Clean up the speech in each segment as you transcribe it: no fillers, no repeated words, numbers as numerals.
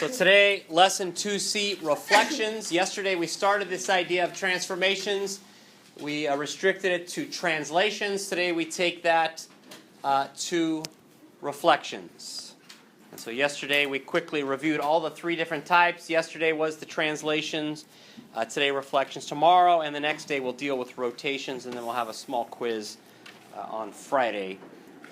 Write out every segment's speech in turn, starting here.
So today, lesson 2C, reflections. Yesterday we started this idea of transformations. We restricted it to translations. Today we take that to reflections. And so yesterday we quickly reviewed all the three different types. Yesterday was the translations. Today reflections. Tomorrow and the next day we'll deal with rotations, and then we'll have a small quiz on Friday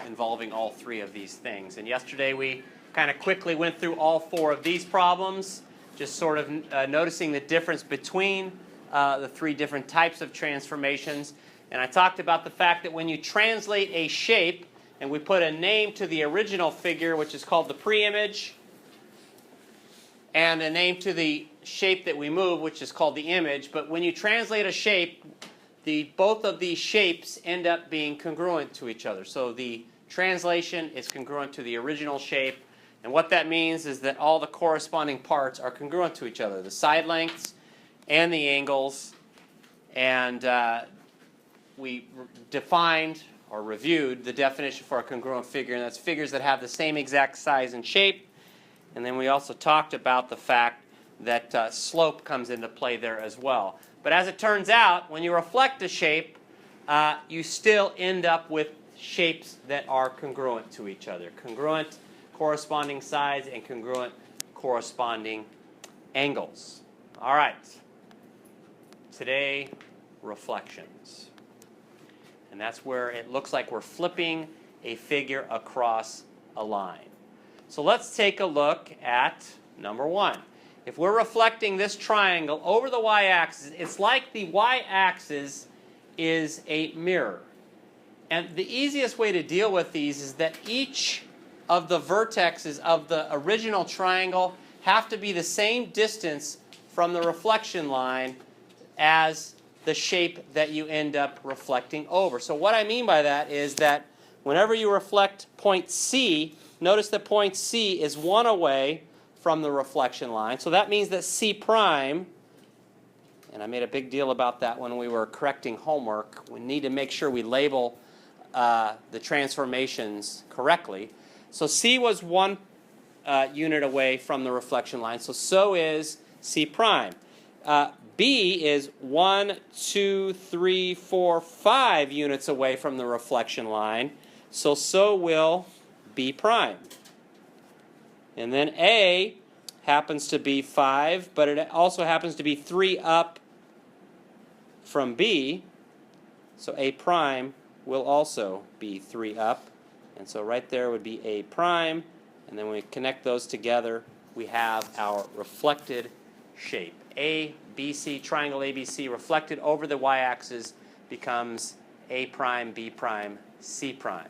involving all three of these things. And yesterday we kind of quickly went through all four of these problems, just sort of noticing the difference between the three different types of transformations. And I talked about the fact that when you translate a shape, and we put a name to the original figure, which is called the preimage, and a name to the shape that we move, which is called the image. But when you translate a shape, both of these shapes end up being congruent to each other. So the translation is congruent to the original shape. And what that means is that all the corresponding parts are congruent to each other, the side lengths and the angles. And we defined or reviewed the definition for a congruent figure, and that's figures that have the same exact size and shape. And then we also talked about the fact that slope comes into play there as well. But as it turns out, when you reflect a shape, you still end up with shapes that are congruent to each other. Congruent corresponding sides and congruent corresponding angles. All right. Today, reflections. And that's where it looks like we're flipping a figure across a line. So let's take a look at number one. If we're reflecting this triangle over the y-axis, it's like the y-axis is a mirror. And the easiest way to deal with these is that each of the vertexes of the original triangle have to be the same distance from the reflection line as the shape that you end up reflecting over. So what I mean by that is that whenever you reflect point C, notice that point C is 1 away from the reflection line. So that means that C prime, and I made a big deal about that when we were correcting homework, we need to make sure we label the transformations correctly. So C was 1 unit away from the reflection line, so is C prime. B is 1, 2, 3, 4, 5 units away from the reflection line, so will B prime. And then A happens to be 5, but it also happens to be 3 up from B, so A prime will also be 3 up. And so right there would be A prime, and then when we connect those together, we have our reflected shape. ABC, triangle ABC, reflected over the y-axis becomes A prime, B prime, C prime.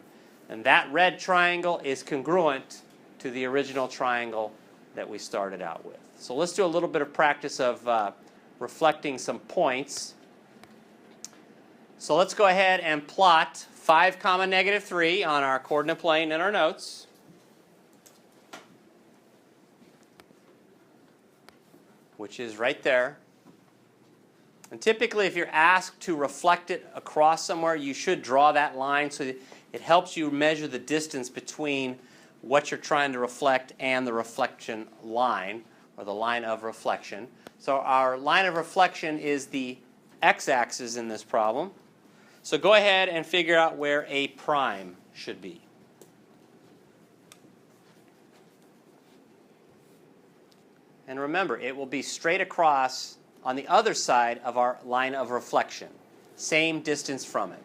And that red triangle is congruent to the original triangle that we started out with. So let's do a little bit of practice of reflecting some points. So let's go ahead and plot 5, -3 on our coordinate plane in our notes. Which is right there. And typically if you're asked to reflect it across somewhere, you should draw that line so that it helps you measure the distance between what you're trying to reflect and the reflection line, or the line of reflection. So our line of reflection is the x-axis in this problem. So go ahead and figure out where A prime should be. And remember, it will be straight across on the other side of our line of reflection. Same distance from it.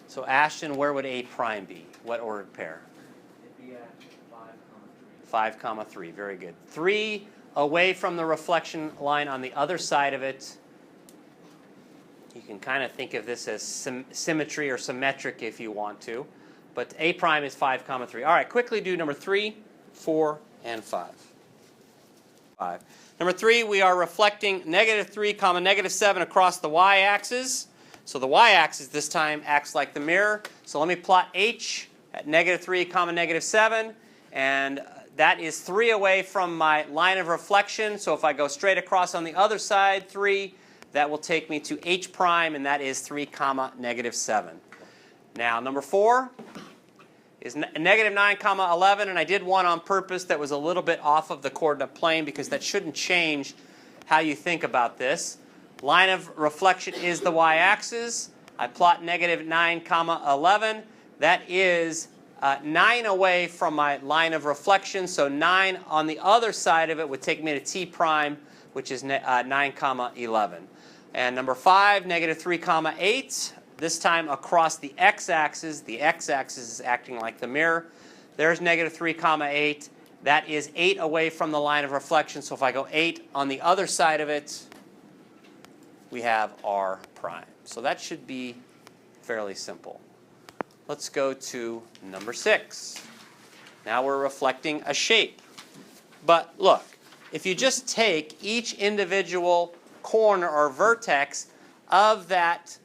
So Ashton, where would A prime be? What ordered pair? It'd be at 5, 5, 3. Very good. 3 away from the reflection line on the other side of it. You can kind of think of this as symmetry or symmetric if you want to. But A prime is 5, 3. All right, quickly do number 3, 4, and 5. Number 3, we are reflecting -3, -7 across the y-axis. So the y-axis this time acts like the mirror. So let me plot H at -3, -7. And that is 3 away from my line of reflection. So if I go straight across on the other side, 3, that will take me to H prime, and that is 3, -7. Now number 4 is negative 9 comma 11, and I did one on purpose that was a little bit off of the coordinate plane because that shouldn't change how you think about this. Line of reflection is the y-axis. I plot negative 9 comma 11. That is 9 away from my line of reflection, so 9 on the other side of it would take me to t prime, which is 9 comma 11. And number 5, negative 3 comma 8. This time across the x-axis. The x-axis is acting like the mirror. There's negative 3 comma 8. That is 8 away from the line of reflection. So if I go 8 on the other side of it, we have r prime. So that should be fairly simple. Let's go to number 6. Now we're reflecting a shape. But look, if you just take each individual corner or vertex of that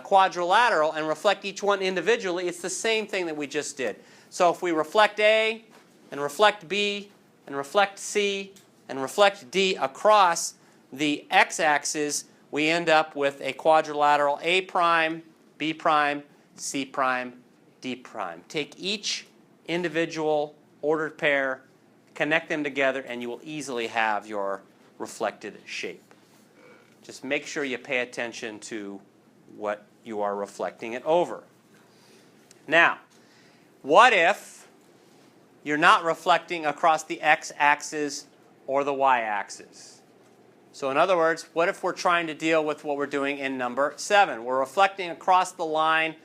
quadrilateral and reflect each one individually, it's the same thing that we just did. So if we reflect A and reflect B and reflect C and reflect D across the x-axis, we end up with a quadrilateral A prime, B prime, C prime, D prime. Take each individual ordered pair, connect them together, and you will easily have your reflected shape. Just make sure you pay attention to what you are reflecting it over. Now, what if you're not reflecting across the x-axis or the y-axis? So in other words, what if we're trying to deal with what we're doing in number 7? We're reflecting across the line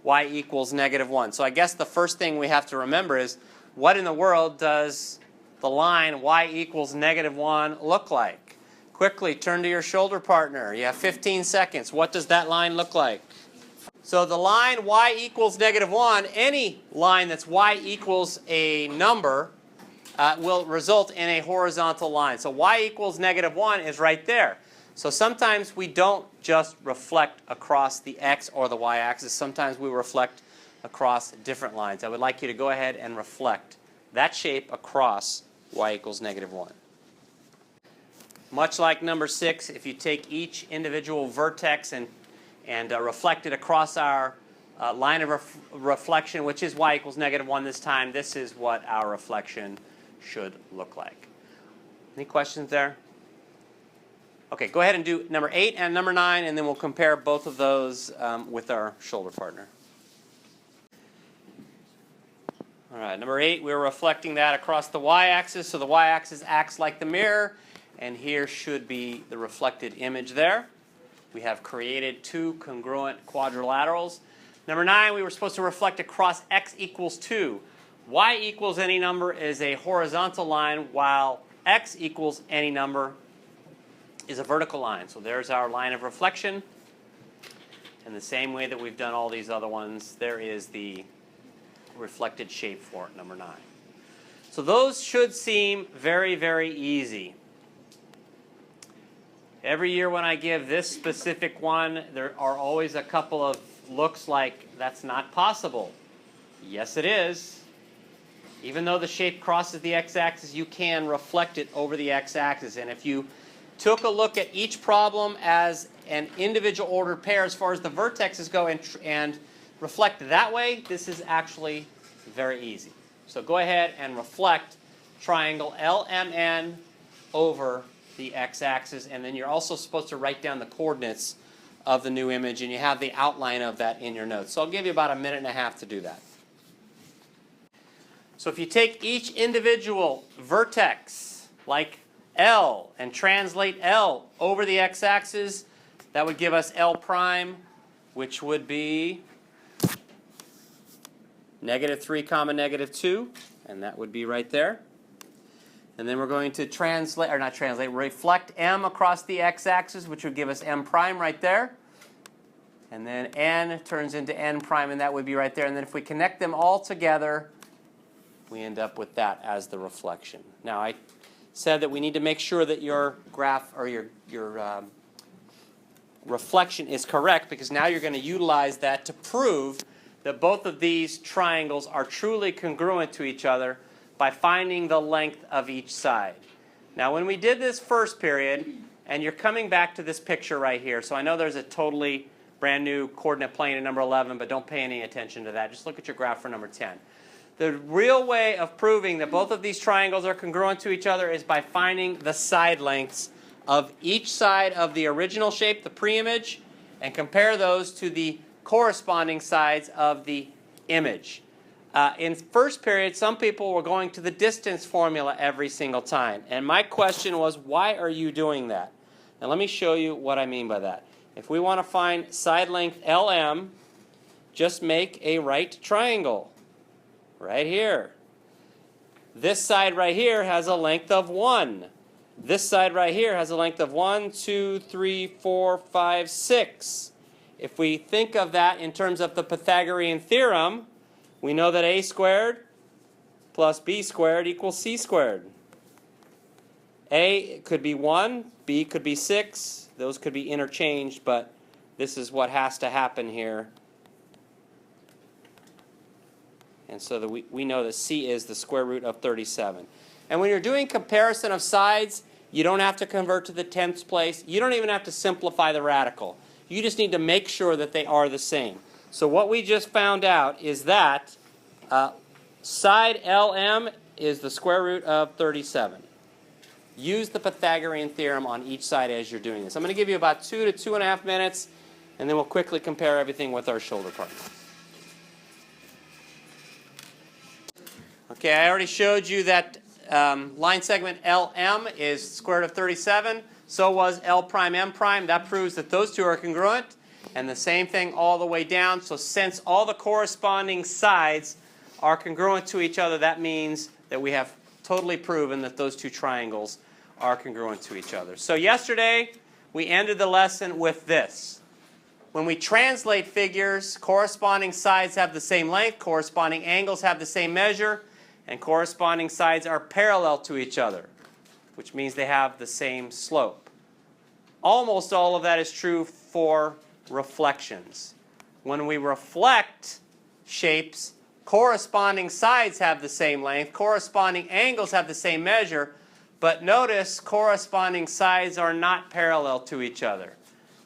y equals negative 1. So I guess the first thing we have to remember is, what in the world does the line y equals negative 1 look like? Quickly turn to your shoulder partner. You have 15 seconds. What does that line look like? So the line y equals negative 1, any line that's y equals a number will result in a horizontal line. So y equals negative 1 is right there. So sometimes we don't just reflect across the x or the y-axis. Sometimes we reflect across different lines. I would like you to go ahead and reflect that shape across y equals negative 1. Much like number 6, if you take each individual vertex and reflect it across our line of reflection, which is y equals negative 1 this time, this is what our reflection should look like. Any questions there? Okay, go ahead and do number 8 and number 9, and then we'll compare both of those with our shoulder partner. All right, number 8, we're reflecting that across the y-axis, so the y-axis acts like the mirror, and here should be the reflected image there. We have created 2 congruent quadrilaterals. Number 9, we were supposed to reflect across x equals 2. Y equals any number is a horizontal line, while x equals any number is a vertical line. So there's our line of reflection. And the same way that we've done all these other ones, there is the reflected shape for it, number 9. So those should seem very, very easy. Every year when I give this specific one, there are always a couple of looks like that's not possible. Yes, it is. Even though the shape crosses the x-axis, you can reflect it over the x-axis. And if you took a look at each problem as an individual ordered pair as far as the vertexes go and reflect that way, this is actually very easy. So go ahead and reflect triangle LMN over the x-axis, and then you're also supposed to write down the coordinates of the new image, and you have the outline of that in your notes. So I'll give you about a minute and a half to do that. So if you take each individual vertex, like L, and translate L over the x-axis, that would give us L prime, which would be negative 3 comma negative 2, and that would be right there. And then we're going to reflect M across the x-axis, which would give us M prime right there. And then N turns into N prime, and that would be right there. And then if we connect them all together, we end up with that as the reflection. Now, I said that we need to make sure that your graph or your reflection is correct, because now you're going to utilize that to prove that both of these triangles are truly congruent to each other by finding the length of each side. Now, when we did this first period, and you're coming back to this picture right here, so I know there's a totally brand new coordinate plane in number 11, but don't pay any attention to that. Just look at your graph for number 10. The real way of proving that both of these triangles are congruent to each other is by finding the side lengths of each side of the original shape, the pre-image, and compare those to the corresponding sides of the image. In first period, some people were going to the distance formula every single time. And my question was, why are you doing that? And let me show you what I mean by that. If we want to find side length LM, just make a right triangle. Right here. This side right here has a length of 1. This side right here has a length of 1, 2, 3, 4, 5, 6. If we think of that in terms of the Pythagorean theorem, we know that a squared plus b squared equals c squared. A could be 1, b could be 6. Those could be interchanged, but this is what has to happen here. And so that we know that c is the square root of 37. And when you're doing comparison of sides, you don't have to convert to the tenths place. You don't even have to simplify the radical. You just need to make sure that they are the same. So what we just found out is that side LM is the square root of 37. Use the Pythagorean theorem on each side as you're doing this. I'm going to give you about 2 to 2.5 minutes, and then we'll quickly compare everything with our shoulder partner. Okay, I already showed you that line segment LM is square root of 37. So was L prime M prime. That proves that those two are congruent. And the same thing all the way down. So since all the corresponding sides are congruent to each other, that means that we have totally proven that those two triangles are congruent to each other. So yesterday, we ended the lesson with this. When we translate figures, corresponding sides have the same length, corresponding angles have the same measure, and corresponding sides are parallel to each other, which means they have the same slope. Almost all of that is true for reflections. When we reflect shapes, corresponding sides have the same length, corresponding angles have the same measure, but notice corresponding sides are not parallel to each other.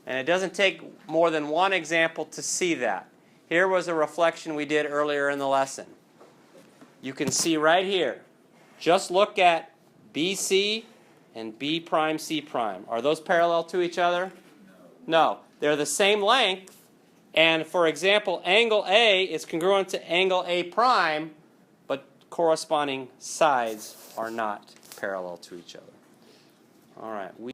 And it doesn't take more than one example to see that. Here was a reflection we did earlier in the lesson. You can see right here, just look at BC and B prime C prime. Are those parallel to each other? No. They're the same length, and for example, angle A is congruent to angle A prime, but corresponding sides are not parallel to each other. All right.